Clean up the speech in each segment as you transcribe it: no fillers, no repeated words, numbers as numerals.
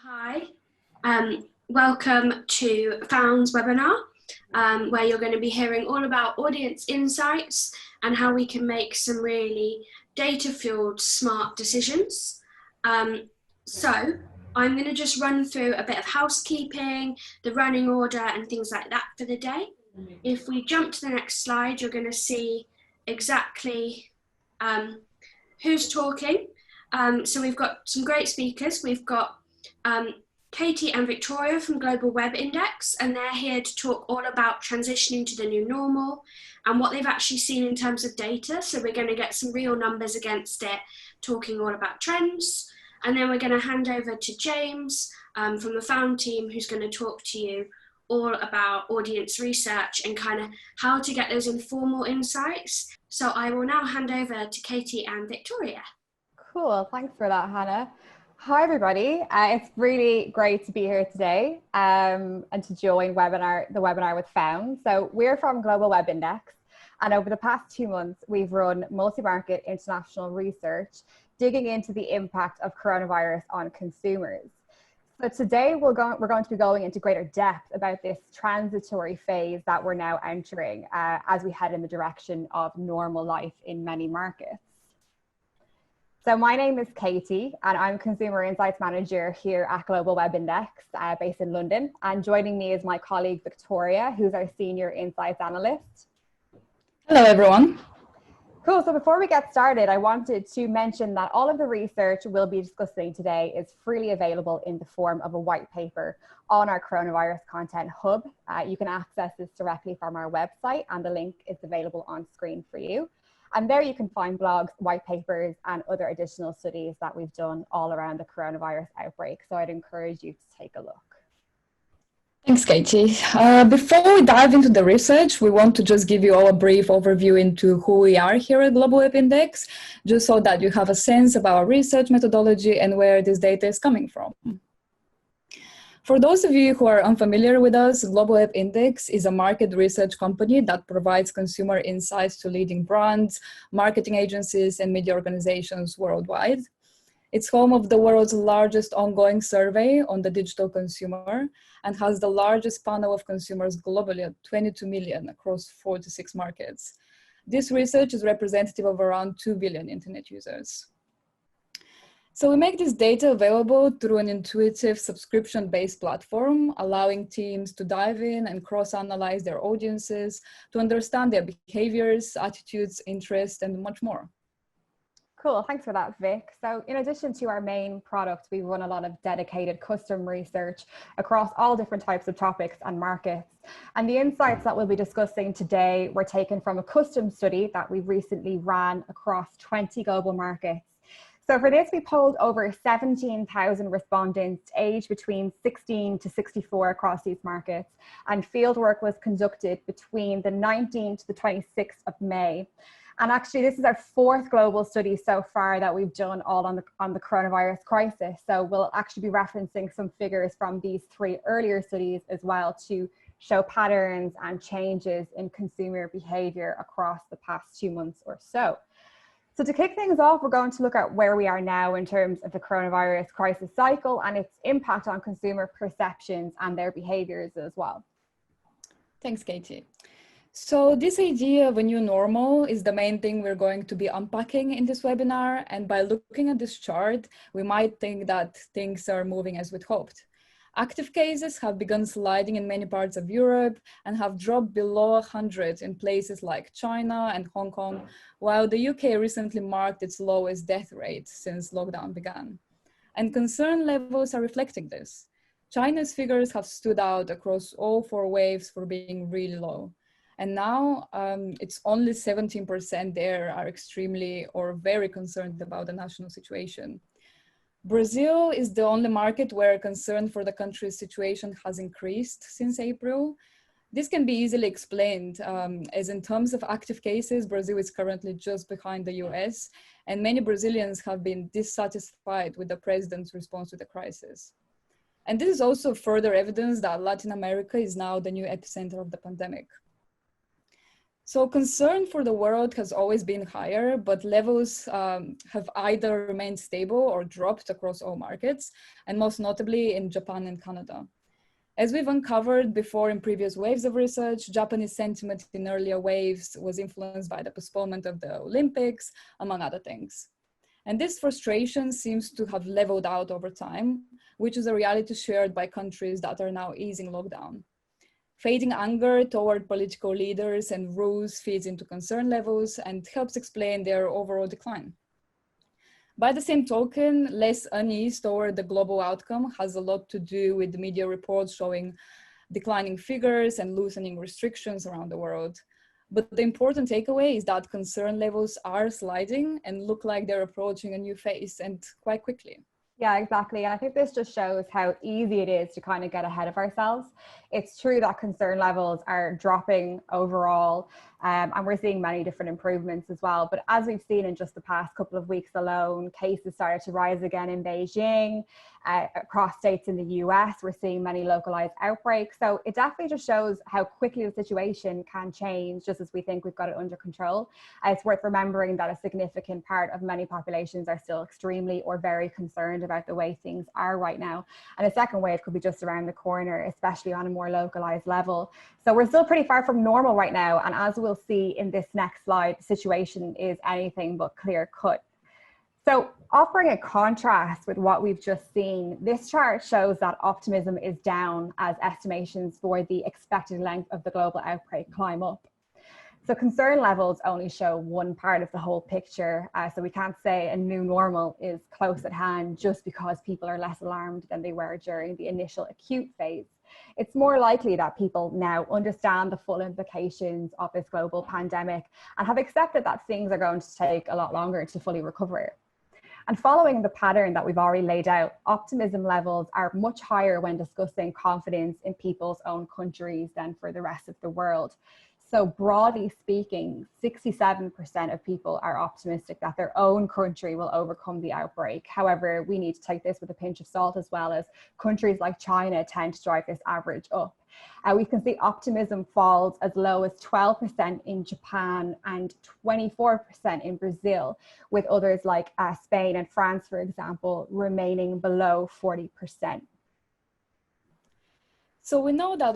Hi, welcome to Found's webinar, where you're going to be hearing all about audience insights and how we can make some really data-fueled smart decisions. So I'm going to just run through a bit of housekeeping, the running order and things like that for the day. If we jump to the next slide, you're going to see exactly who's talking. So we've got some great speakers. We've got Katie and Viktoriya from Global Web Index, and they're here to talk all about transitioning to the new normal and what they've actually seen in terms of data. So we're going to get some real numbers against it, talking all about trends. And then we're going to hand over to James from the Found team, who's going to talk to you all about audience research and kind of how to get those informal insights. So I will now hand over to Katie and Viktoriya. Cool, thanks for that, Hannah. Hi everybody, it's really great to be here today and to join the webinar with Found. So we're from Global Web Index, and over the past 2 months we've run multi-market international research digging into the impact of coronavirus on consumers. So today we're going to be going into greater depth about this transitory phase that we're now entering as we head in the direction of normal life in many markets. So my name is Katie, and I'm Consumer Insights Manager here at Global Web Index, based in London. And joining me is my colleague Viktoriya, who's our Senior Insights Analyst. Hello, everyone. Cool, so before we get started, I wanted to mention that all of the research we'll be discussing today is freely available in the form of a white paper on our Coronavirus Content Hub. You can access this directly from our website, and the link is available on screen for you. And there you can find blogs, white papers, and other additional studies that we've done all around the coronavirus outbreak. So I'd encourage you to take a look. Thanks, Katie. Before we dive into the research, we want to just give you all a brief overview into who we are here at Global Web Index, just so that you have a sense of our research methodology and where this data is coming from. For those of you who are unfamiliar with us, Global Web Index is a market research company that provides consumer insights to leading brands, marketing agencies, and media organizations worldwide. It's home of the world's largest ongoing survey on the digital consumer and has the largest panel of consumers globally at 22 million across 46 markets. This research is representative of around 2 billion internet users. So we make this data available through an intuitive subscription-based platform, allowing teams to dive in and cross-analyze their audiences to understand their behaviors, attitudes, interests, and much more. Cool, thanks for that, Vic. So in addition to our main product, we run a lot of dedicated custom research across all different types of topics and markets. And the insights that we'll be discussing today were taken from a custom study that we recently ran across 20 global markets. So for this, we polled over 17,000 respondents aged between 16 to 64 across these markets, and fieldwork was conducted between the 19th to the 26th of May. And actually, this is our 4th global study so far that we've done all on the coronavirus crisis. So we'll actually be referencing some figures from these 3 earlier studies as well to show patterns and changes in consumer behavior across the past 2 months or so. So to kick things off, we're going to look at where we are now in terms of the coronavirus crisis cycle and its impact on consumer perceptions and their behaviors as well. Thanks, Katie. So this idea of a new normal is the main thing we're going to be unpacking in this webinar. And by looking at this chart, we might think that things are moving as we'd hoped. Active cases have begun sliding in many parts of Europe and have dropped below 100 in places like China and Hong Kong, while the UK recently marked its lowest death rate since lockdown began. And concern levels are reflecting this. China's figures have stood out across all 4 waves for being really low. And now it's only 17% there are extremely or very concerned about the national situation. Brazil is the only market where concern for the country's situation has increased since April. This can be easily explained, as in terms of active cases, Brazil is currently just behind the US, and many Brazilians have been dissatisfied with the president's response to the crisis. And this is also further evidence that Latin America is now the new epicenter of the pandemic. So concern for the world has always been higher, but levels have either remained stable or dropped across all markets, and most notably in Japan and Canada. As we've uncovered before in previous waves of research, Japanese sentiment in earlier waves was influenced by the postponement of the Olympics, among other things. And this frustration seems to have leveled out over time, which is a reality shared by countries that are now easing lockdown. Fading anger toward political leaders and rules feeds into concern levels and helps explain their overall decline. By the same token, less unease toward the global outcome has a lot to do with the media reports showing declining figures and loosening restrictions around the world. But the important takeaway is that concern levels are sliding and look like they're approaching a new phase, and quite quickly. Yeah, exactly. And I think this just shows how easy it is to kind of get ahead of ourselves. It's true that concern levels are dropping overall, and we're seeing many different improvements as well. But as we've seen in just the past couple of weeks alone, cases started to rise again in Beijing, across states in the US, we're seeing many localized outbreaks. So it definitely just shows how quickly the situation can change just as we think we've got it under control. It's worth remembering that a significant part of many populations are still extremely or very concerned about the way things are right now. And a second wave could be just around the corner, especially on a more localized level. So we're still pretty far from normal right now. And as we'll see in this next slide, the situation is anything but clear cut. So offering a contrast with what we've just seen, this chart shows that optimism is down as estimations for the expected length of the global outbreak climb up. So concern levels only show one part of the whole picture. So we can't say a new normal is close at hand just because people are less alarmed than they were during the initial acute phase. It's more likely that people now understand the full implications of this global pandemic and have accepted that things are going to take a lot longer to fully recover. And following the pattern that we've already laid out, optimism levels are much higher when discussing confidence in people's own countries than for the rest of the world. So broadly speaking, 67% of people are optimistic that their own country will overcome the outbreak. However, we need to take this with a pinch of salt, as well as countries like China tend to drive this average up. We can see optimism falls as low as 12% in Japan and 24% in Brazil, with others like Spain and France, for example, remaining below 40%. So we know that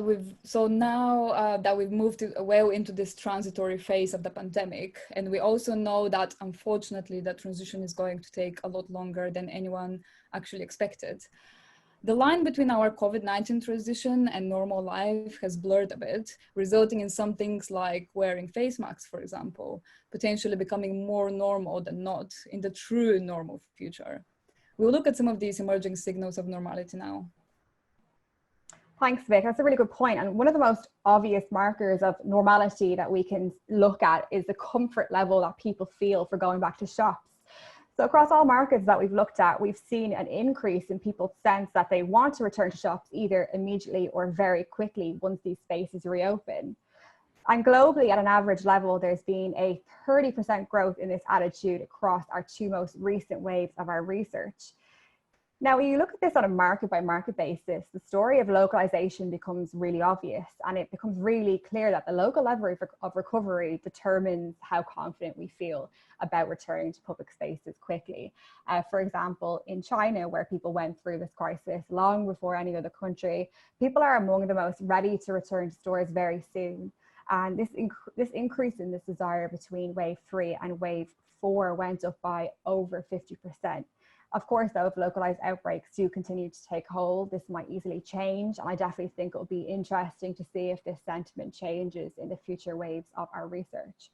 now that we've moved well into this transitory phase of the pandemic, and we also know that unfortunately the transition is going to take a lot longer than anyone actually expected. The line between our COVID-19 transition and normal life has blurred a bit, resulting in some things like wearing face masks, for example, potentially becoming more normal than not in the true normal future. We'll look at some of these emerging signals of normality now. Thanks, Vic. That's a really good point. And one of the most obvious markers of normality that we can look at is the comfort level that people feel for going back to shops. So across all markets that we've looked at, we've seen an increase in people's sense that they want to return to shops either immediately or very quickly once these spaces reopen. And globally, at an average level, there's been a 30% growth in this attitude across our two most recent waves of our research. Now, when you look at this on a market by market basis, the story of localization becomes really obvious, and it becomes really clear that the local level of recovery determines how confident we feel about returning to public spaces quickly. For example, in China, where people went through this crisis long before any other country, people are among the most ready to return to stores very soon. And this increase in this desire between wave 3 and wave 4 went up by over 50%. Of course, though, if localized outbreaks do continue to take hold, this might easily change. And I definitely think it'll be interesting to see if this sentiment changes in the future waves of our research.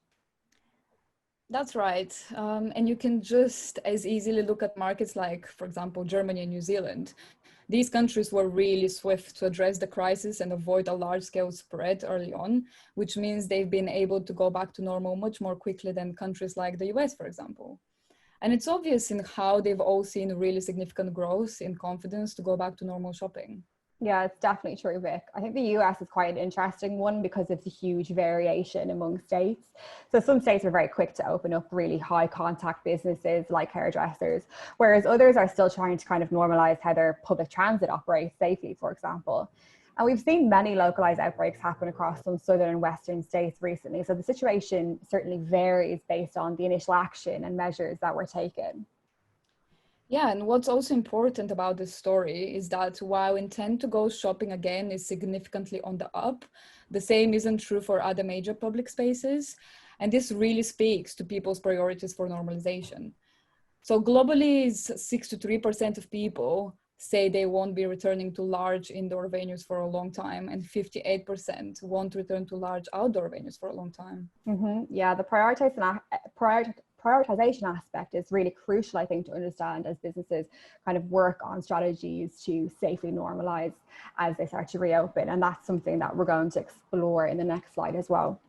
That's right. And you can just as easily look at markets like, for example, Germany and New Zealand. These countries were really swift to address the crisis and avoid a large-scale spread early on, which means they've been able to go back to normal much more quickly than countries like the US, for example. And it's obvious in how they've all seen really significant growth in confidence to go back to normal shopping. Yeah, it's definitely true, Vic. I think the US is quite an interesting one because of the huge variation among states. So some states are very quick to open up really high contact businesses like hairdressers, whereas others are still trying to kind of normalize how their public transit operates safely, for example. And we've seen many localized outbreaks happen across some southern and western states recently. So the situation certainly varies based on the initial action and measures that were taken. Yeah, and what's also important about this story is that while intent to go shopping again is significantly on the up, the same isn't true for other major public spaces. And this really speaks to people's priorities for normalization. So globally, 63% of people say they won't be returning to large indoor venues for a long time, and 58% won't return to large outdoor venues for a long time. Yeah, the prioritization aspect is really crucial, I think, to understand as businesses kind of work on strategies to safely normalize as they start to reopen. And that's something that we're going to explore in the next slide as well.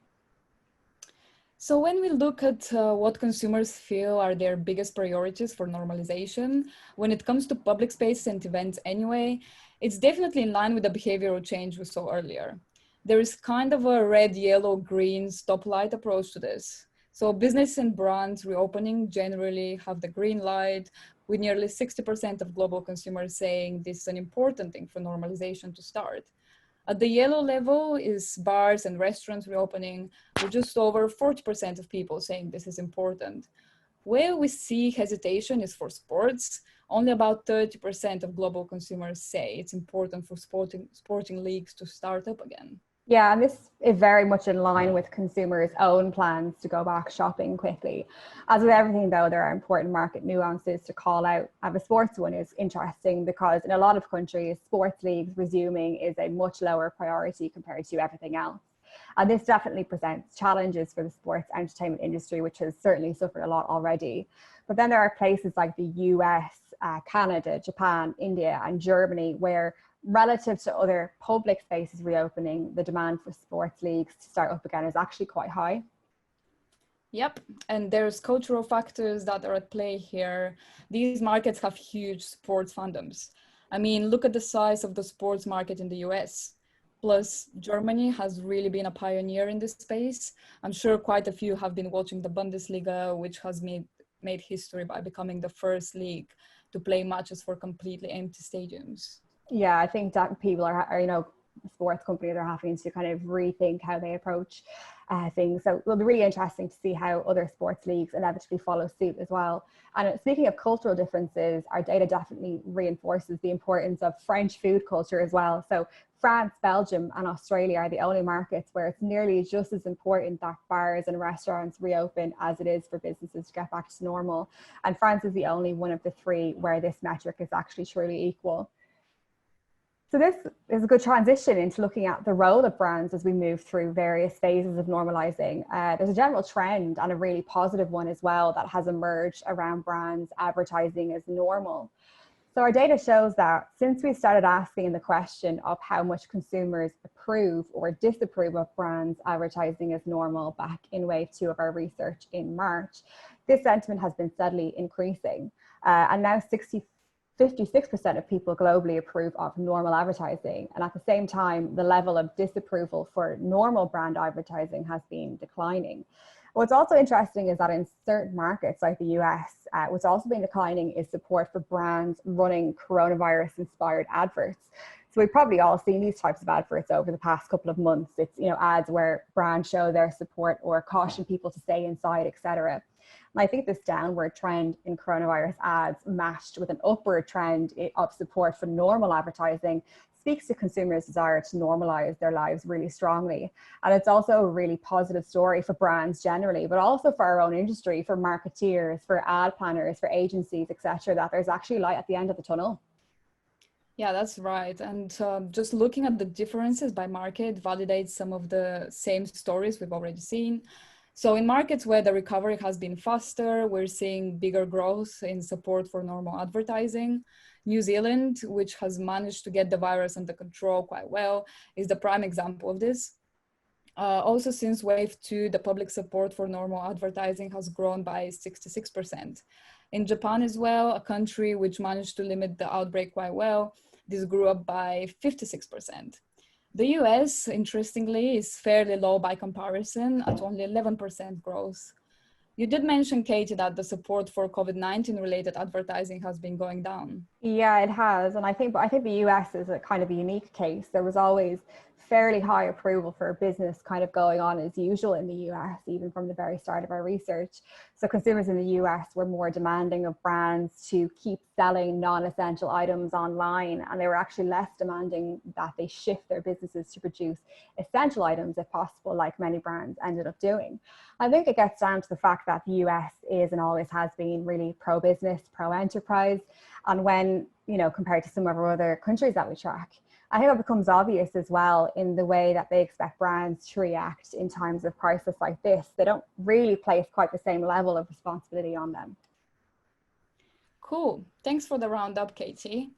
So when we look at what consumers feel are their biggest priorities for normalization, when it comes to public spaces and events anyway, it's definitely in line with the behavioral change we saw earlier. There is kind of a red, yellow, green stoplight approach to this. So business and brands reopening generally have the green light, with nearly 60% of global consumers saying this is an important thing for normalization to start. At the yellow level is bars and restaurants reopening, with just over 40% of people saying this is important. Where we see hesitation is for sports. Only about 30% of global consumers say it's important for sporting leagues to start up again. Yeah, and this is very much in line with consumers' own plans to go back shopping quickly. As with everything, though, there are important market nuances to call out. The sports one is interesting because in a lot of countries, sports leagues resuming is a much lower priority compared to everything else. And this definitely presents challenges for the sports entertainment industry, which has certainly suffered a lot already. But then there are places like the US, Canada, Japan, India, and Germany, where relative to other public spaces reopening, the demand for sports leagues to start up again is actually quite high. Yep, and there's cultural factors that are at play here. These markets have huge sports fandoms. I mean, look at the size of the sports market in the US. Plus, Germany has really been a pioneer in this space. I'm sure quite a few have been watching the Bundesliga, which has made history by becoming the first league to play matches for completely empty stadiums. Yeah, I think that people are sports companies are having to kind of rethink how they approach things. So it'll be really interesting to see how other sports leagues inevitably follow suit as well. And speaking of cultural differences, our data definitely reinforces the importance of French food culture as well. So France, Belgium, and Australia are the only markets where it's nearly just as important that bars and restaurants reopen as it is for businesses to get back to normal. And France is the only one of the three where this metric is actually truly equal. So this is a good transition into looking at the role of brands as we move through various phases of normalizing. There's a general trend, and a really positive one as well, that has emerged around brands advertising as normal. So our data shows that since we started asking the question of how much consumers approve or disapprove of brands advertising as normal back in wave 2 of our research in March, this sentiment has been steadily increasing. And now 56% of people globally approve of normal advertising. And at the same time, the level of disapproval for normal brand advertising has been declining. What's also interesting is that in certain markets like the US, what's also been declining is support for brands running coronavirus-inspired adverts. So we've probably all seen these types of adverts over the past couple of months. It's ads where brands show their support or caution people to stay inside, etc. And I think this downward trend in coronavirus ads matched with an upward trend of support for normal advertising speaks to consumers' desire to normalize their lives really strongly. And it's also a really positive story for brands generally, but also for our own industry, for marketeers, for ad planners, for agencies, etc., that there's actually light at the end of the tunnel. Yeah, that's right. And just looking at the differences by market validates some of the same stories we've already seen. So in markets where the recovery has been faster, we're seeing bigger growth in support for normal advertising. New Zealand, which has managed to get the virus under control quite well, is the prime example of this. Also, since wave 2, the public support for normal advertising has grown by 66%. In Japan as well, a country which managed to limit the outbreak quite well, this grew up by 56%. The US, interestingly, is fairly low by comparison at only 11% growth. You did mention, Katie, that the support for COVID-19 related advertising has been going down. Yeah, it has. And I think the US is a kind of a unique case. There was always fairly high approval for business kind of going on as usual in the US, even from the very start of our research. So consumers in the US were more demanding of brands to keep selling non-essential items online, and they were actually less demanding that they shift their businesses to produce essential items if possible, like many brands ended up doing. I think it gets down to the fact that the US is and always has been really pro-business, pro-enterprise. And when, compared to some of our other countries that we track, I think it becomes obvious as well in the way that they expect brands to react in times of crisis like this. They don't really place quite the same level of responsibility on them. Cool. Thanks for the roundup, Katie.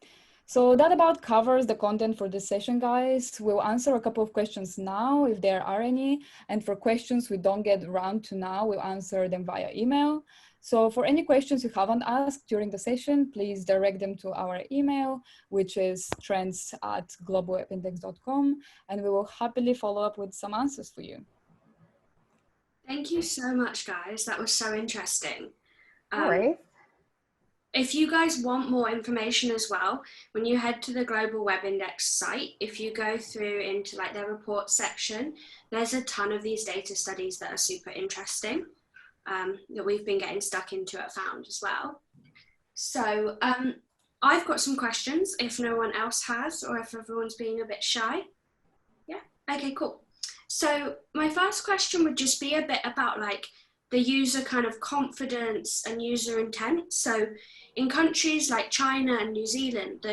So that about covers the content for this session, guys. We'll answer a couple of questions now, if there are any. And for questions we don't get around to now, we'll answer them via email. So for any questions you haven't asked during the session, please direct them to our email, which is trends@globalwebindex.com, and we will happily follow up with some answers for you. Thank you so much, guys. That was so interesting. No worries. If you guys want more information as well, when you head to the Global Web Index site, if you go through into like their report section, there's a ton of these data studies that are super interesting that we've been getting stuck into at Found as well. So I've got some questions if no one else has, or if everyone's being a bit shy. Yeah, okay, cool. So my first question would just be a bit about like the user kind of confidence and user intent. So in countries like China and New Zealand,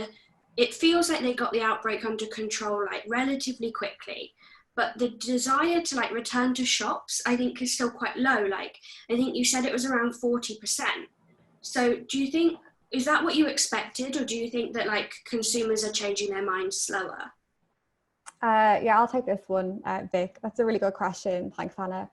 it feels like they got the outbreak under control like relatively quickly, but the desire to like return to shops, I think is still quite low. Like, I think you said it was around 40%. So do you think, is that what you expected? Or do you think that like consumers are changing their minds slower? Yeah, I'll take this one, Vic. That's a really good question. Thanks, Hannah.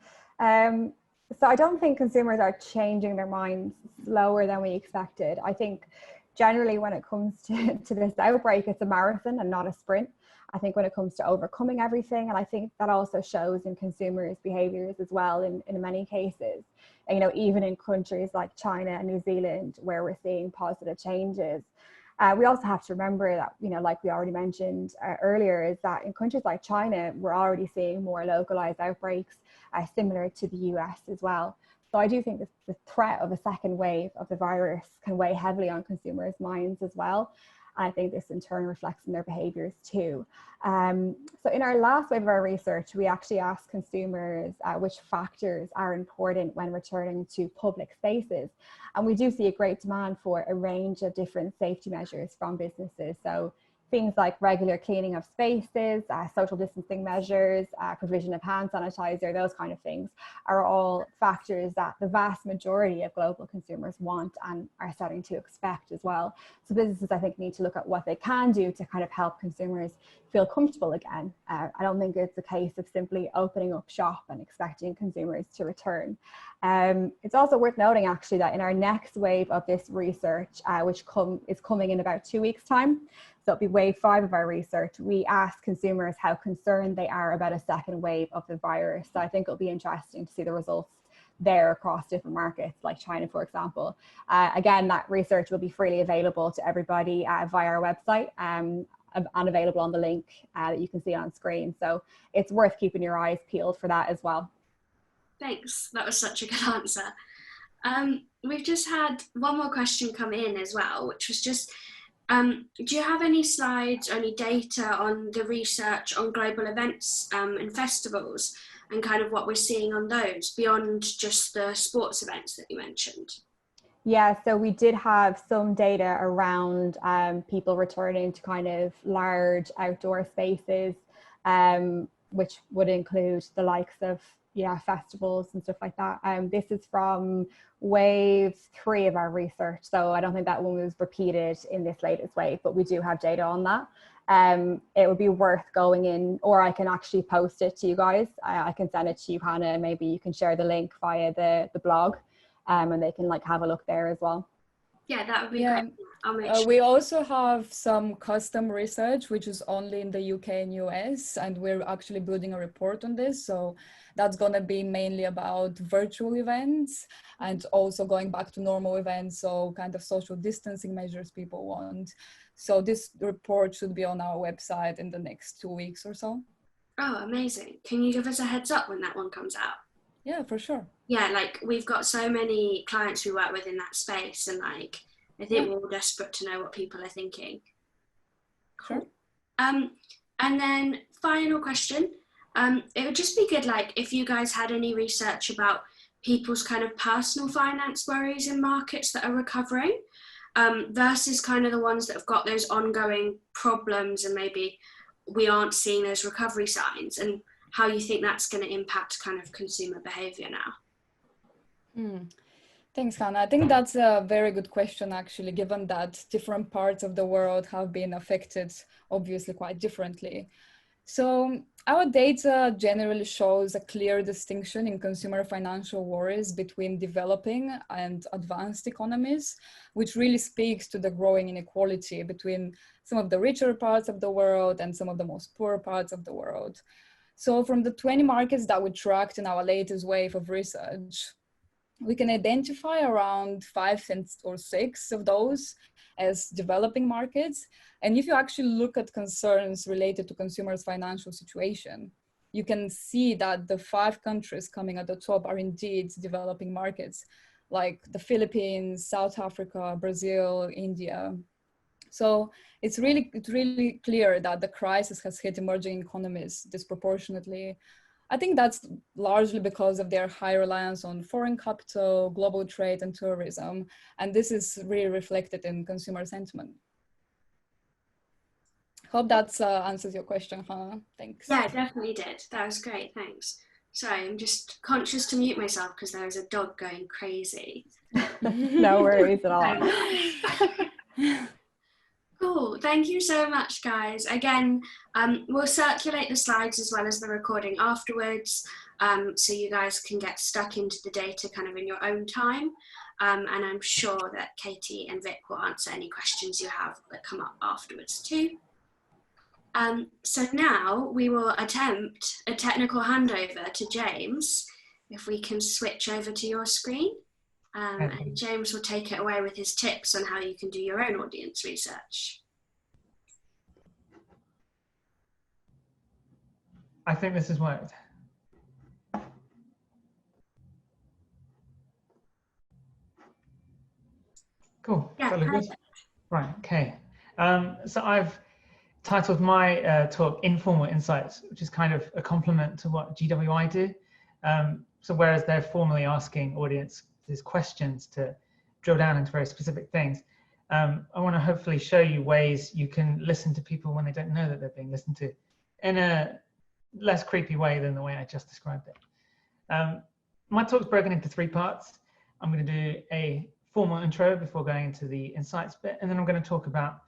So I don't think consumers are changing their minds slower than we expected. I think generally when it comes to this outbreak, it's a marathon and not a sprint. I think when it comes to overcoming everything, and I think that also shows in consumers' behaviors as well in many cases. And, even in countries like China and New Zealand, where we're seeing positive changes. We also have to remember that, like we already mentioned earlier, is that in countries like China, we're already seeing more localized outbreaks, similar to the US as well. So I do think that the threat of a second wave of the virus can weigh heavily on consumers' minds as well. I think this in turn reflects in their behaviors too. So in our last wave of our research, we actually asked consumers which factors are important when returning to public spaces. And we do see a great demand for a range of different safety measures from businesses. So things like regular cleaning of spaces, social distancing measures, provision of hand sanitizer, those kind of things are all factors that the vast majority of global consumers want and are starting to expect as well. So businesses, I think, need to look at what they can do to kind of help consumers feel comfortable again. I don't think it's a case of simply opening up shop and expecting consumers to return. It's also worth noting actually that in our next wave of this research, which is coming in about 2 weeks' time, so it'll be wave 5 of our research, we asked consumers how concerned they are about a second wave of the virus. So I think it'll be interesting to see the results there across different markets like China, for example. Again, that research will be freely available to everybody via our website and available on the link that you can see on screen. So it's worth keeping your eyes peeled for that as well. Thanks, that was such a good answer. We've just had one more question come in as well, which was just, do you have any slides or any data on the research on global events and festivals and kind of what we're seeing on those beyond just the sports events that you mentioned? Yeah, so we did have some data around people returning to kind of large outdoor spaces, which would include the likes of festivals and stuff like that. This is from wave 3 of our research, so I don't think that one was repeated in this latest wave, but we do have data on that. It would be worth going in, or I can actually post it to you guys. I can send it to you, Hannah, and maybe you can share the link via the blog, and they can like have a look there as well. Yeah, that would be Yeah. great. I'll make sure. We also have some custom research, which is only in the UK and US, and we're actually building a report on this. So that's going to be mainly about virtual events and also going back to normal events. So kind of social distancing measures people want. So this report should be on our website in the next 2 weeks or so. Oh, amazing. Can you give us a heads up when that one comes out? Yeah, for sure. Yeah, like we've got so many clients we work with in that space, and like I think we're all desperate to know what people are thinking. Sure. And then final question. It would just be good, like, if you guys had any research about people's kind of personal finance worries in markets that are recovering, versus kind of the ones that have got those ongoing problems and maybe we aren't seeing those recovery signs, and how you think that's going to impact kind of consumer behavior now. Thanks, Hannah. I think that's a very good question, actually, given that different parts of the world have been affected, obviously, quite differently. So our data generally shows a clear distinction in consumer financial worries between developing and advanced economies, which really speaks to the growing inequality between some of the richer parts of the world and some of the most poor parts of the world. So from the 20 markets that we tracked in our latest wave of research, we can identify around 5 or 6 of those as developing markets. And if you actually look at concerns related to consumers' financial situation, you can see that the 5 countries coming at the top are indeed developing markets, like the Philippines, South Africa, Brazil, India. So it's really clear that the crisis has hit emerging economies disproportionately. I think that's largely because of their high reliance on foreign capital, global trade, and tourism. And this is really reflected in consumer sentiment. Hope that answers your question, Hannah. Thanks. Yeah, it definitely did. That was great, thanks. Sorry, I'm just conscious to mute myself because there was a dog going crazy. No worries at all. Cool, thank you so much, guys. Again, we'll circulate the slides as well as the recording afterwards, so you guys can get stuck into the data kind of in your own time. And I'm sure that Katie and Vic will answer any questions you have that come up afterwards too. So now we will attempt a technical handover to James, if we can switch over to your screen. And James will take it away with his tips on how you can do your own audience research. I think this has worked. Cool. Yeah, good. Right, okay. So I've titled my talk Informal Insights, which is kind of a complement to what GWI do. So whereas they're formally asking audiences questions to drill down into very specific things, I want to hopefully show you ways you can listen to people when they don't know that they're being listened to in a less creepy way than the way I just described it. My talk's broken into 3 parts. I'm going to do a formal intro before going into the insights bit, and then I'm going to talk about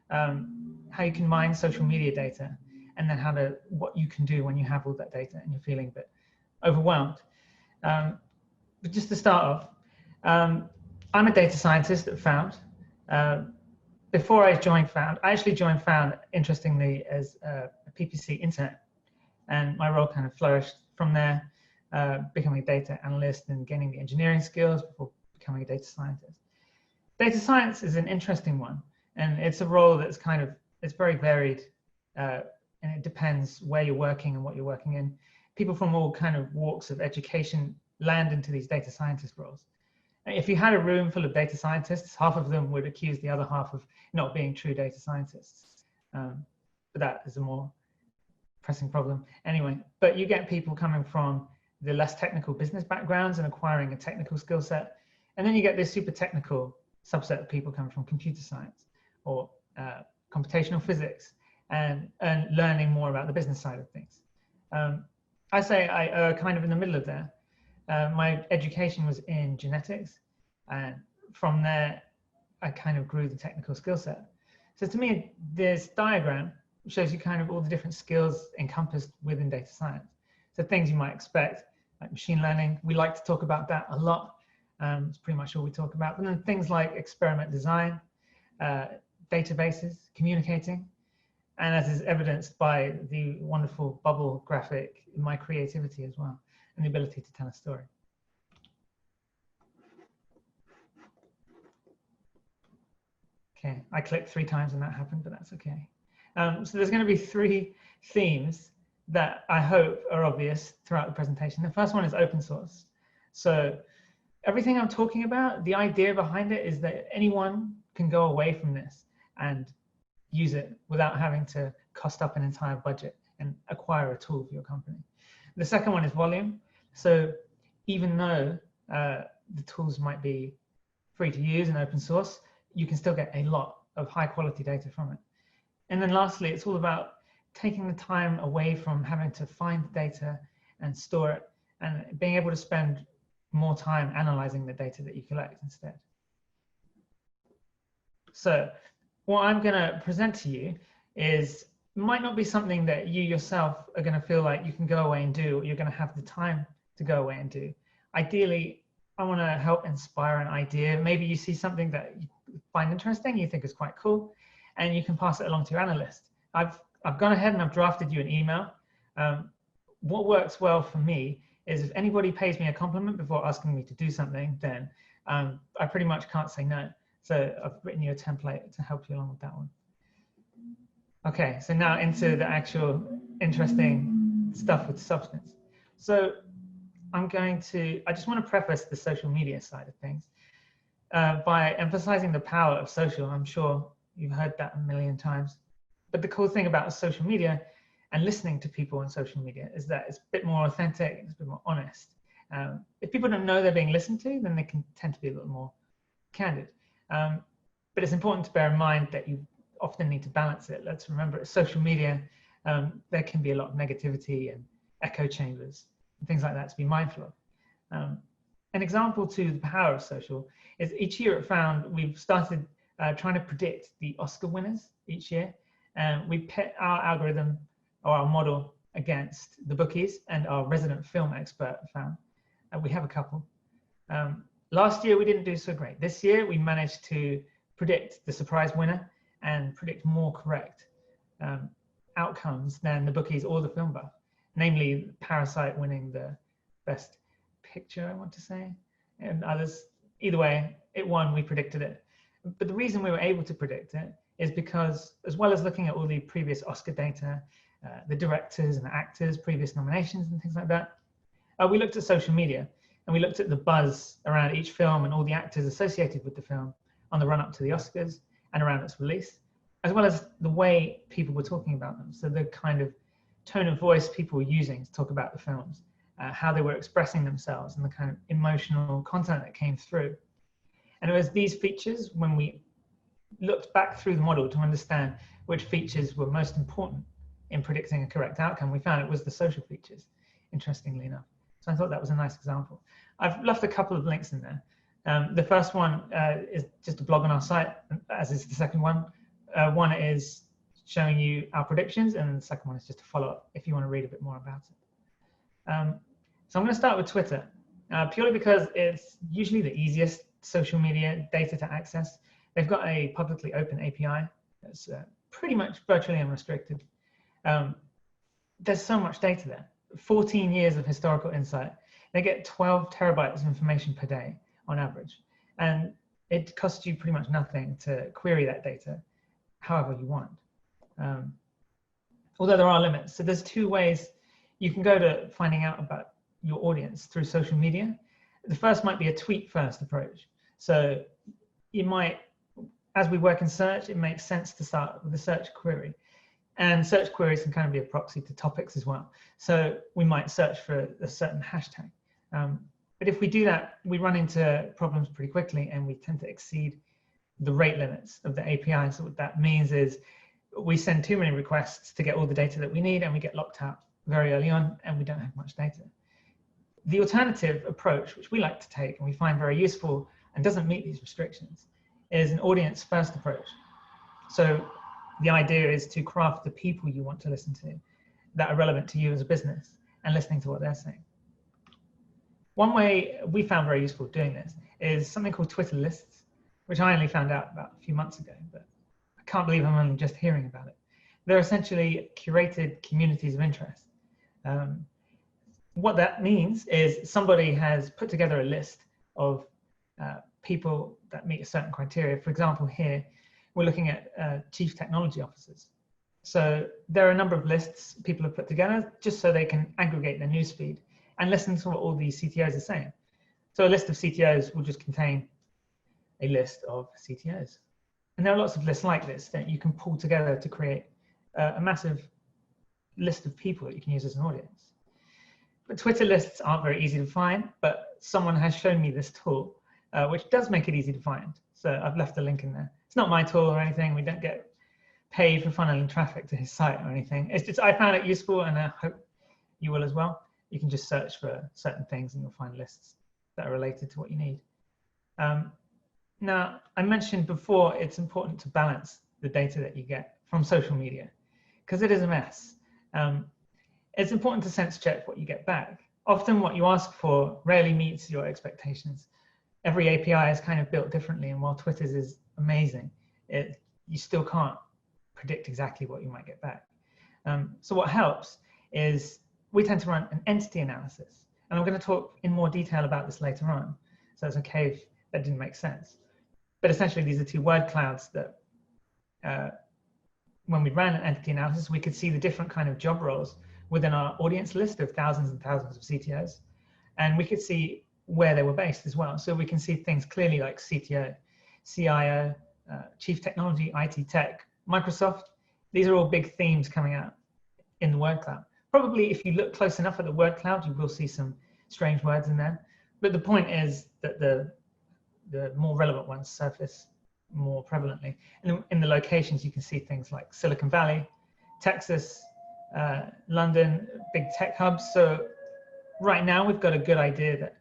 how you can mine social media data, and then what you can do when you have all that data and you're feeling a bit overwhelmed. But just to start off, I'm a data scientist at Found. Before I joined Found, I actually joined Found, interestingly, as a PPC intern, and my role kind of flourished from there, becoming a data analyst and gaining the engineering skills before becoming a data scientist. Data science is an interesting one, and it's a role that's it's very varied, and it depends where you're working and what you're working in. People from all kind of walks of education land into these data scientist roles. If you had a room full of data scientists, half of them would accuse the other half of not being true data scientists. But that is a more pressing problem anyway. But you get people coming from the less technical business backgrounds and acquiring a technical skill set. And then you get this super technical subset of people coming from computer science or computational physics and learning more about the business side of things. I say I kind of in the middle of there. My education was in genetics, and from there I kind of grew the technical skill set. So to me, this diagram shows you kind of all the different skills encompassed within data science. So things you might expect, like machine learning, we like to talk about that a lot. It's pretty much all we talk about. But then things like experiment design, databases, communicating, and as is evidenced by the wonderful bubble graphic, my creativity as well, and the ability to tell a story. Okay, I clicked 3 times and that happened, but that's okay. So there's going to be 3 themes that I hope are obvious throughout the presentation. The first one is open source. So everything I'm talking about, the idea behind it is that anyone can go away from this and use it without having to cost up an entire budget and acquire a tool for your company. The second one is volume. So even though the tools might be free to use and open source, you can still get a lot of high quality data from it. And then lastly, it's all about taking the time away from having to find the data and store it, and being able to spend more time analyzing the data that you collect instead. So what I'm going to present to you might not be something that you yourself are going to feel like you can go away and do, or you're going to have the time to go away and do. Ideally, I want to help inspire an idea. Maybe you see something that you find interesting, you think is quite cool, and you can pass it along to your analyst. I've gone ahead and I've drafted you an email. What works well for me is if anybody pays me a compliment before asking me to do something, then I pretty much can't say no. So I've written you a template to help you along with that one. Okay, so now into the actual interesting stuff with substance. So I just want to preface the social media side of things by emphasizing the power of social. I'm sure you've heard that a million times. But the cool thing about social media and listening to people on social media is that it's a bit more authentic, it's a bit more honest. If people don't know they're being listened to, then they can tend to be a little more candid. But it's important to bear in mind that you often need to balance it. Let's remember, it's social media, there can be a lot of negativity and echo chambers and things like that to be mindful of. An example to the power of social is each year at Found, we've started trying to predict the Oscar winners each year. We pit our algorithm or our model against the bookies and our resident film expert at Found. We have a couple. Last year we didn't do so great. This year we managed to predict the surprise winner and predict more correct outcomes than the bookies or the film buff, namely Parasite winning the best picture, I want to say, and others. Either way, it won, we predicted it. But the reason we were able to predict it is because, as well as looking at all the previous Oscar data, the directors and actors, previous nominations and things like that, we looked at social media and we looked at the buzz around each film and all the actors associated with the film on the run up to the Oscars and around its release, as well as the way people were talking about them. So the kind of tone of voice people were using to talk about the films, how they were expressing themselves and the kind of emotional content that came through. And it was these features, when we looked back through the model to understand which features were most important in predicting a correct outcome, we found it was the social features, interestingly enough. So I thought that was a nice example. I've left a couple of links in there. The first one is just a blog on our site, as is the second one. One is showing you our predictions, and the second one is just a follow-up if you want to read a bit more about it. So I'm going to start with Twitter, purely because it's usually the easiest social media data to access. They've got a publicly open API that's pretty much virtually unrestricted. There's so much data there, 14 years of historical insight. They get 12 terabytes of information per day on average. And it costs you pretty much nothing to query that data however you want. Although there are limits. So there's 2 ways you can go to finding out about your audience through social media. The first might be a tweet first approach. So you might, as we work in search, it makes sense to start with a search query. And search queries can kind of be a proxy to topics as well. So we might search for a certain hashtag. But if we do that, we run into problems pretty quickly and we tend to exceed the rate limits of the API. So what that means is we send too many requests to get all the data that we need and we get locked out very early on and we don't have much data. The alternative approach, which we like to take and we find very useful and doesn't meet these restrictions, is an audience first approach. So the idea is to craft the people you want to listen to that are relevant to you as a business and listening to what they're saying. One way we found very useful doing this is something called Twitter lists, which I only found out about a few months ago, but I can't believe I'm only just hearing about it. They're essentially curated communities of interest. What that means is somebody has put together a list of people that meet a certain criteria. For example, here, we're looking at chief technology officers. So there are a number of lists people have put together just so they can aggregate their newsfeed and listen to what all these CTOs are saying. So a list of CTOs will just contain a list of CTOs. And there are lots of lists like this that you can pull together to create a massive list of people that you can use as an audience. But Twitter lists aren't very easy to find, but someone has shown me this tool, which does make it easy to find. So I've left a link in there. It's not my tool or anything. We don't get paid for funneling traffic to his site or anything. It's just, I found it useful, and I hope you will as well. You can just search for certain things and you'll find lists that are related to what you need. Now, I mentioned before, it's important to balance the data that you get from social media, because it is a mess. It's important to sense check what you get back. Often what you ask for rarely meets your expectations. Every API is kind of built differently, and while Twitter's is amazing, you still can't predict exactly what you might get back. So what helps is we tend to run an entity analysis, and I'm going to talk in more detail about this later on, so it's okay if that didn't make sense. But essentially, these are two word clouds that when we ran an entity analysis, we could see the different kind of job roles within our audience list of thousands and thousands of CTOs. And we could see where they were based as well. So we can see things clearly like CTO, CIO, Chief Technology, IT Tech, Microsoft. These are all big themes coming out in the word cloud. Probably if you look close enough at the word cloud, you will see some strange words in there. But the point is that the more relevant ones surface more prevalently. And in the locations, you can see things like Silicon Valley, Texas, London, big tech hubs. So right now we've got a good idea that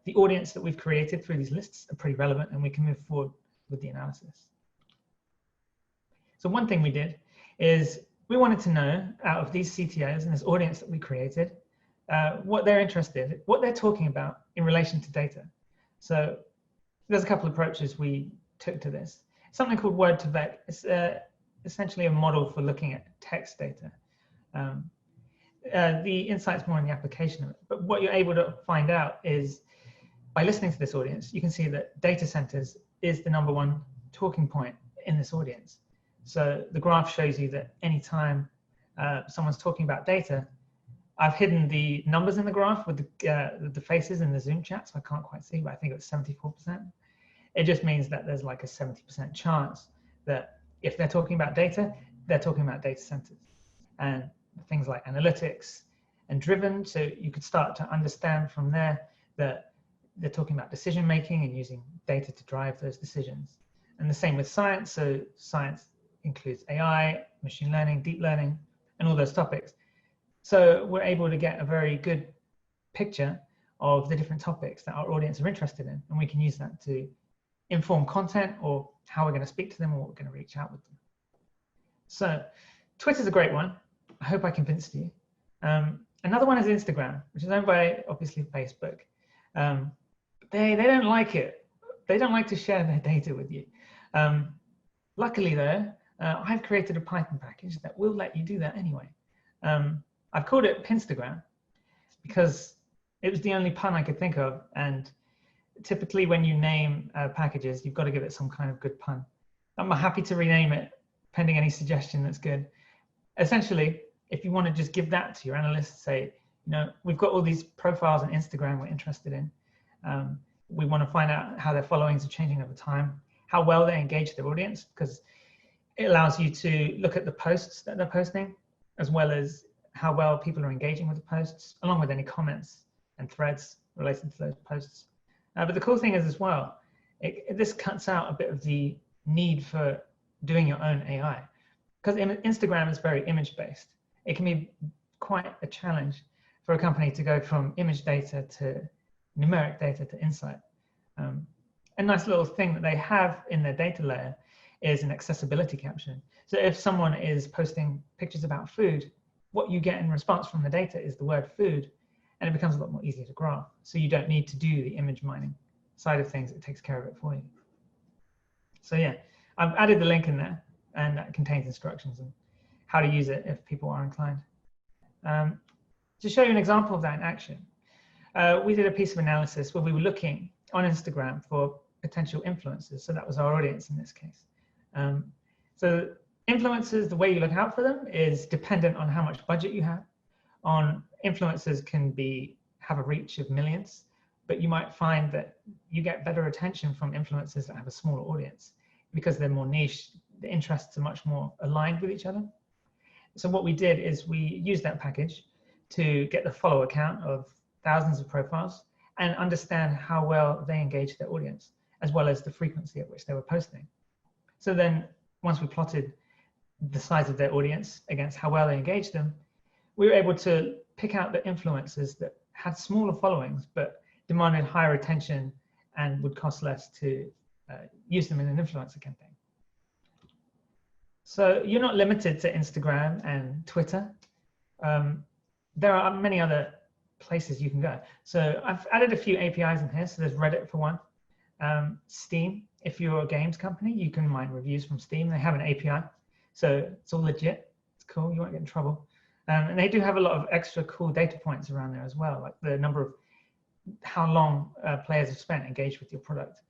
the audience that we've created through these lists are pretty relevant, and we can move forward with the analysis. So one thing we did is we wanted to know, out of these CTOs and this audience that we created, what they're interested in, what they're talking about in relation to data. So there's a couple of approaches we took to this. Something called Word2Vec. It's essentially a model for looking at text data. The insight's more in the application of it, but what you're able to find out is by listening to this audience, you can see that data centers is the #1 talking point in this audience. So the graph shows you that anytime someone's talking about data, I've hidden the numbers in the graph with the faces in the Zoom chat, so I can't quite see, but I think it's 74%. It just means that there's like a 70% chance that if they're talking about data, they're talking about data centers. And things like analytics and driven, so you could start to understand from there that they're talking about decision making and using data to drive those decisions. And the same with science. So science includes AI, machine learning, deep learning, and all those topics. So we're able to get a very good picture of the different topics that our audience are interested in, and we can use that to inform content or how we're going to speak to them or what we're going to reach out with them. So Twitter's a great one. I hope I convinced you. Another one is Instagram, which is owned by obviously Facebook. They don't like it. They don't like to share their data with you. Luckily though, I've created a Python package that will let you do that anyway. I've called it PYNSTAGRAM because it was the only pun I could think of. And typically when you name packages, you've got to give it some kind of good pun. I'm happy to rename it pending any suggestion that's good. Essentially, if you want to just give that to your analysts, say, you know, we've got all these profiles on Instagram we're interested in. We want to find out how their followings are changing over time, how well they engage their audience, because it allows you to look at the posts that they're posting, as well as how well people are engaging with the posts, along with any comments and threads related to those posts. But the cool thing is as well, this cuts out a bit of the need for doing your own AI, because Instagram is very image-based. It can be quite a challenge for a company to go from image data to numeric data to insight. A nice little thing that they have in their data layer is an accessibility caption. So if someone is posting pictures about food, what you get in response from the data is the word food. and it becomes a lot more easier to graph. So you don't need to do the image mining side of things. It takes care of it for you. So yeah, I've added the link in there, and that contains instructions on how to use it if people are inclined. To show you an example of that in action, we did a piece of analysis where we were looking on Instagram for potential influencers. So that was our audience in this case. So influencers, the way you look out for them is dependent on how much budget you have. Influencers can have a reach of millions, but you might find that you get better attention from influencers that have a smaller audience because they're more niche. The interests are much more aligned with each other. So what we did is we used that package to get the follow count of thousands of profiles and understand how well they engaged their audience, as well as the frequency at which they were posting. So then once we plotted the size of their audience against how well they engaged them, we were able to pick out the influencers that had smaller followings but demanded higher attention and would cost less to use them in an influencer campaign. So you're not limited to Instagram and Twitter. There are many other places you can go. So I've added a few APIs in here. So there's Reddit for one. Steam, if you're a games company, you can mine reviews from Steam. They have an API. So it's all legit. It's cool. You won't get in trouble. And they do have a lot of extra cool data points around there as well, like the number of how long players have spent engaged with your product.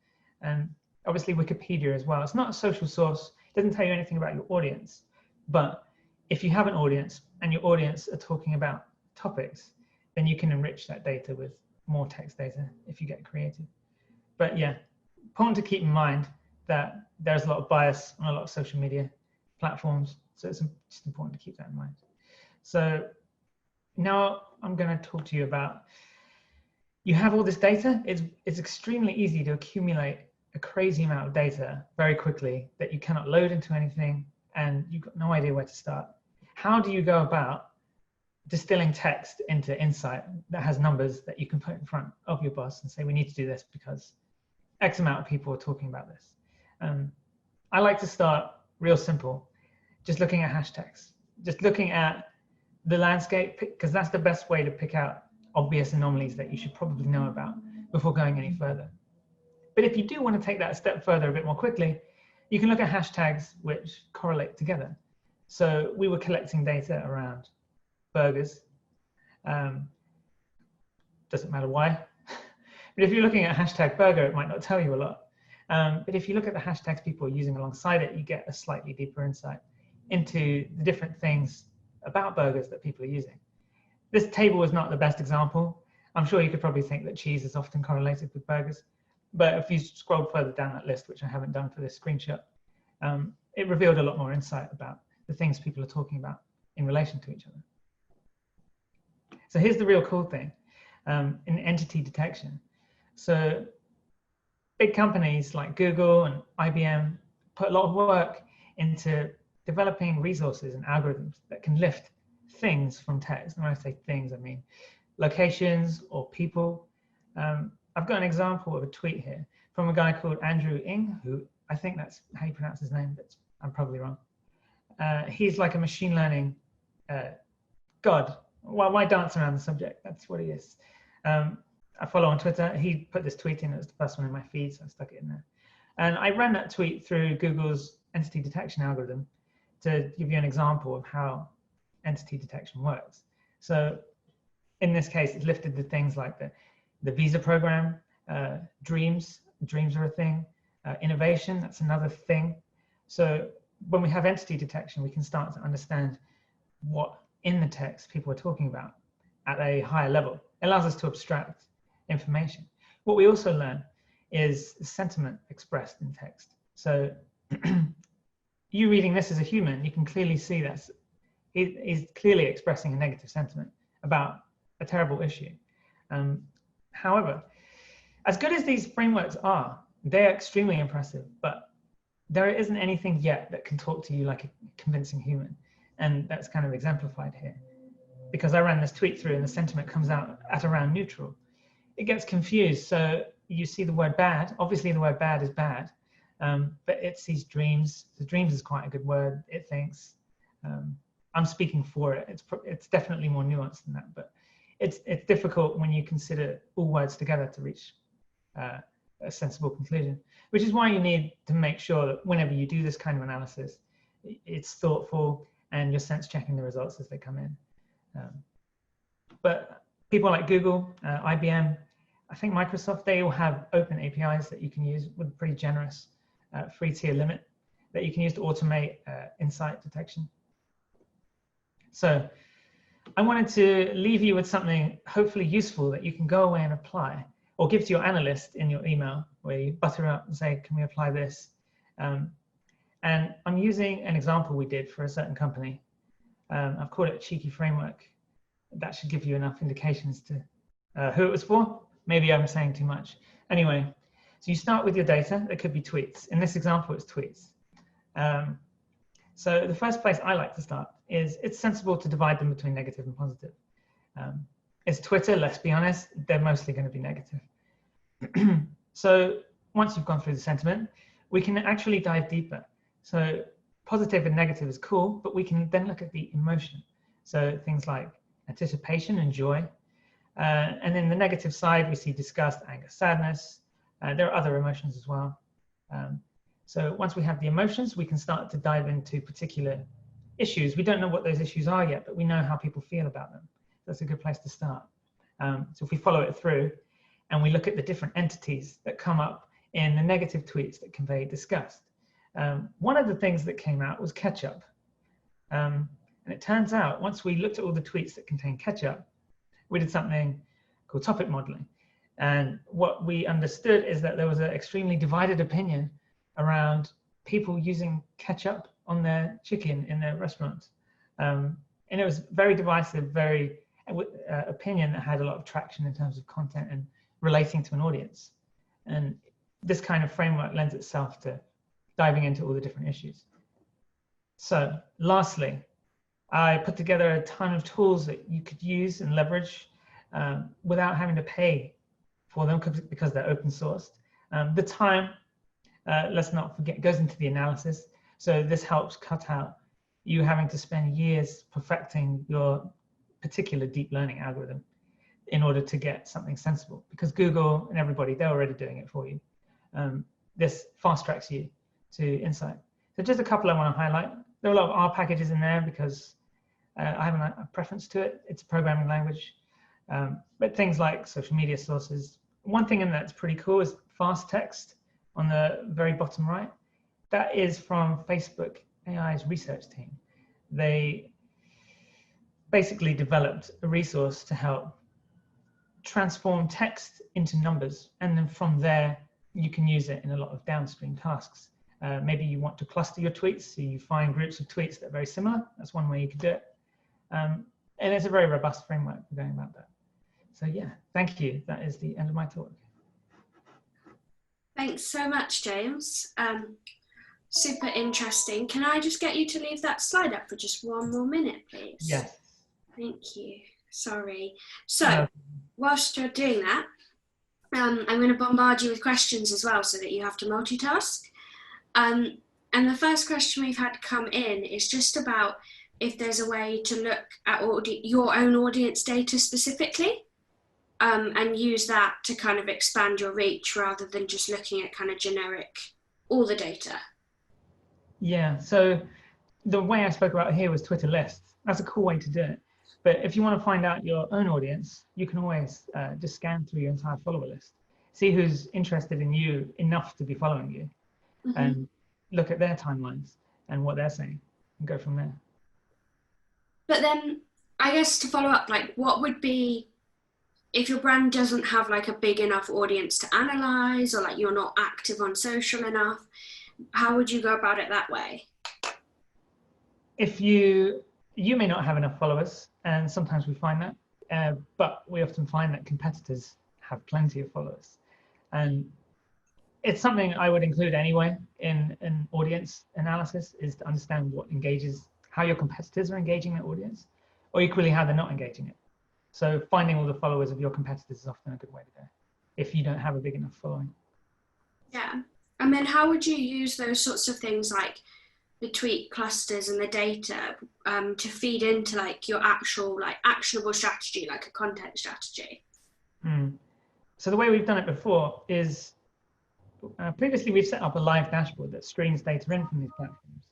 And obviously Wikipedia as well. It's not a social source. It doesn't tell you anything about your audience. But if you have an audience and your audience are talking about topics, then you can enrich that data with more text data if you get creative. But yeah, important to keep in mind that there's a lot of bias on a lot of social media platforms. So it's just important to keep that in mind. So now I'm going to talk to you about, you have all this data. It's extremely easy to accumulate a crazy amount of data very quickly that you cannot load into anything, and you've got no idea where to start. How do you go about distilling text into insight that has numbers that you can put in front of your boss and say, we need to do this because X amount of people are talking about this? I like to start real simple, just looking at hashtags, just looking at the landscape, because that's the best way to pick out obvious anomalies that you should probably know about before going any further. But if you do want to take that a step further a bit more quickly, you can look at hashtags which correlate together. So we were collecting data around burgers. Doesn't matter why. But if you're looking at hashtag burger, it might not tell you a lot. But if you look at the hashtags people are using alongside it, you get a slightly deeper insight into the different things about burgers that people are using. This table is not the best example. I'm sure you could probably think that cheese is often correlated with burgers. But if you scroll further down that list, which I haven't done for this screenshot, it revealed a lot more insight about the things people are talking about in relation to each other. So here's the real cool thing in entity detection. So big companies like Google and IBM put a lot of work into developing resources and algorithms that can lift things from text. And when I say things, I mean locations or people. I've got an example of a tweet here from a guy called Andrew Ng, who I think that's how you pronounce his name, but I'm probably wrong. He's like a machine learning god. Why dance around the subject? That's what he is. I follow on Twitter. He put this tweet in. It was the first one in my feed, so I stuck it in there. And I ran that tweet through Google's entity detection algorithm to give you an example of how entity detection works. So in this case, it lifted the things like the visa program, dreams are a thing, innovation, that's another thing. So when we have entity detection, we can start to understand what in the text people are talking about at a higher level. It allows us to abstract information. What we also learn is sentiment expressed in text. So you reading this as a human, you can clearly see that he's clearly expressing a negative sentiment about a terrible issue. However, as good as these frameworks are, they're extremely impressive, but there isn't anything yet that can talk to you like a convincing human. And that's kind of exemplified here. Because I ran this tweet through and the sentiment comes out at around neutral. It gets confused. So you see the word bad. Obviously the word bad is bad, but it sees dreams. The dreams is quite a good word, it thinks. I'm speaking for it. It's definitely more nuanced than that, but it's difficult when you consider all words together to reach a sensible conclusion, which is why you need to make sure that whenever you do this kind of analysis, it's thoughtful and you're sense checking the results as they come in. But people like Google, IBM, I think Microsoft, they all have open APIs that you can use with a pretty generous free tier limit that you can use to automate insight detection. So I wanted to leave you with something hopefully useful that you can go away and apply, or give to your analyst in your email, where you butter up and say, can we apply this? And I'm using an example we did for a certain company. I've called it a cheeky framework. That should give you enough indications to who it was for. Maybe I'm saying too much. Anyway, so you start with your data. It could be tweets. In this example, it's tweets. So the first place I like to start is it's sensible to divide them between negative and positive. It's Twitter, let's be honest, they're mostly going to be negative. So once you've gone through the sentiment, we can actually dive deeper. So positive and negative is cool, but we can then look at the emotion. So things like anticipation and joy. And then the negative side, we see disgust, anger, sadness. There are other emotions as well. So once we have the emotions, we can start to dive into particular issues. We don't know what those issues are yet, but we know how people feel about them. That's a good place to start. So if we follow it through and we look at the different entities that come up in the negative tweets that convey disgust, one of the things that came out was ketchup. And it turns out once we looked at all the tweets that contain ketchup, we did something called topic modeling. And what we understood is that there was an extremely divided opinion around people using ketchup on their chicken in their restaurants. And it was very divisive, very opinion that had a lot of traction in terms of content and relating to an audience. And this kind of framework lends itself to diving into all the different issues. So lastly, I put together a ton of tools that you could use and leverage without having to pay for them because they're open sourced. The time, let's not forget, goes into the analysis. So this helps cut out you having to spend years perfecting your particular deep learning algorithm in order to get something sensible, because Google and everybody, they're already doing it for you. This fast tracks you to insight. So just a couple I want to highlight. There are a lot of R packages in there because I have a preference to it. It's a programming language. But things like social media sources. One thing in that's pretty cool is fast text on the very bottom right. That is from Facebook AI's research team. They basically developed a resource to help transform text into numbers. And then from there, you can use it in a lot of downstream tasks. Maybe you want to cluster your tweets, so you find groups of tweets that are very similar. That's one way you could do it. And it's a very robust framework for going about that. So yeah, thank you. That is the end of my talk. Thanks so much, James. Super interesting. Can I just get you to leave that slide up for just one more minute, please? Yes. Thank you. Sorry. So whilst you're doing that, I'm going to bombard you with questions as well so that you have to multitask. And the first question we've had come in is just about if there's a way to look at your own audience data specifically, and use that to kind of expand your reach rather than just looking at kind of generic, all the data. Yeah, so the way I spoke about here was Twitter lists. That's a cool way to do it. But if you want to find out your own audience, you can always just scan through your entire follower list, see who's interested in you enough to be following you, and look at their timelines and what they're saying and go from there. But then I guess to follow up, like what would be, if your brand doesn't have like a big enough audience to analyze, or like you're not active on social enough, how would you go about it that way? If you may not have enough followers, and sometimes we find that, but we often find that competitors have plenty of followers. And it's something I would include anyway in an audience analysis, is to understand what engages, how your competitors are engaging their audience, or equally how they're not engaging it. So finding all the followers of your competitors is often a good way to go if you don't have a big enough following. Yeah. And then how would you use those sorts of things like the tweet clusters and the data to feed into like your actual like actionable strategy, like a content strategy? So the way we've done it before is previously we've set up a live dashboard that streams data in from these platforms.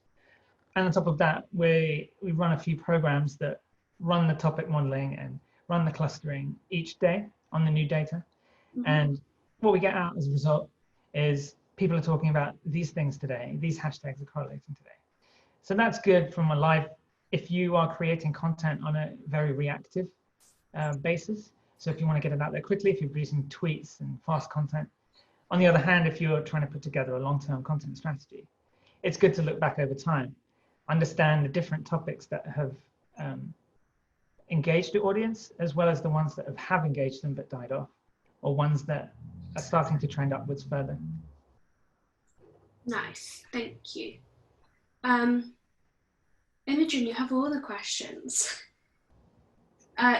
And on top of that, we run a few programs that run the topic modeling and run the clustering each day on the new data. And what we get out as a result is people are talking about these things today, these hashtags are correlating today. So that's good from a live, if you are creating content on a very reactive basis. So if you want to get it out there quickly, if you're producing tweets and fast content. On the other hand, if you're trying to put together a long-term content strategy, it's good to look back over time, understand the different topics that have engaged the audience, as well as the ones that have engaged them but died off, or ones that are starting to trend upwards further. Nice, thank you. Imogen, you have all the questions.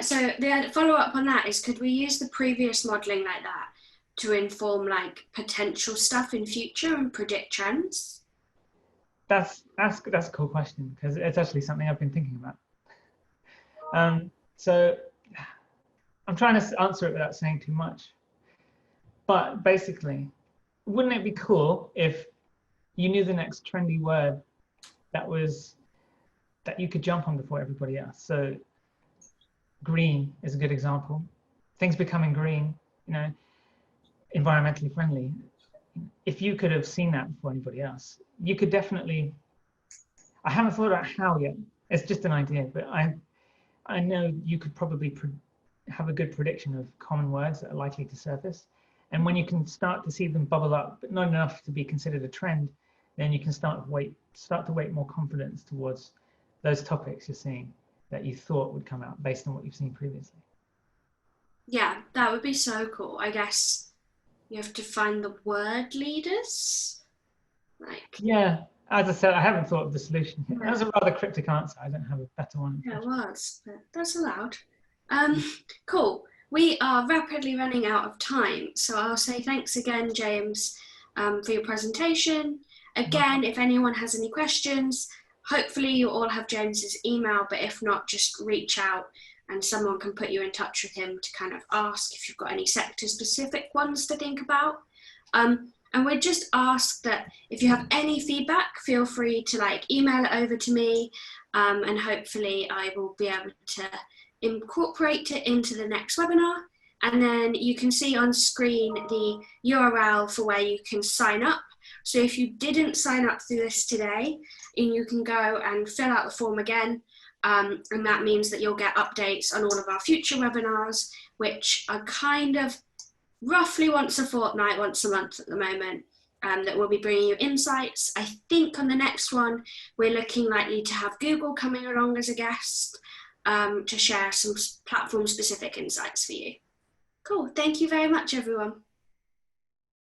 So the follow-up on that is, could we use the previous modeling like that to inform like potential stuff in future and predict trends? That's a cool question, because it's actually something I've been thinking about. So I'm trying to answer it without saying too much. But basically, wouldn't it be cool if you knew the next trendy word that you could jump on before everybody else? So green is a good example. Things becoming green, you know, environmentally friendly. If you could have seen that before anybody else, you could definitely, I haven't thought about how yet, it's just an idea, but I know you could probably have a good prediction of common words that are likely to surface. And when you can start to see them bubble up, but not enough to be considered a trend, then you can start to weight more confidence towards those topics you're seeing that you thought would come out based on what you've seen previously. Yeah, that would be so cool. I guess you have to find the word leaders. Yeah, as I said, I haven't thought of the solution yet. That was a rather cryptic answer. I don't have a better one. Yeah, it was, but that's allowed. Cool. We are rapidly running out of time, so I'll say thanks again, James, for your presentation. Again, if anyone has any questions, hopefully you all have James's email, but if not, just reach out and someone can put you in touch with him to kind of ask if you've got any sector-specific ones to think about. And we'd just ask that if you have any feedback, feel free to like email it over to me, and hopefully I will be able to incorporate it into the next webinar. And then you can see on screen the URL for where you can sign up. So if you didn't sign up through this today, and you can go and fill out the form again, and that means that you'll get updates on all of our future webinars, which are kind of roughly once a fortnight, once a month at the moment, that will be bringing you insights. I think on the next one, we're looking likely to have Google coming along as a guest to share some platform-specific insights for you. Cool, thank you very much, everyone.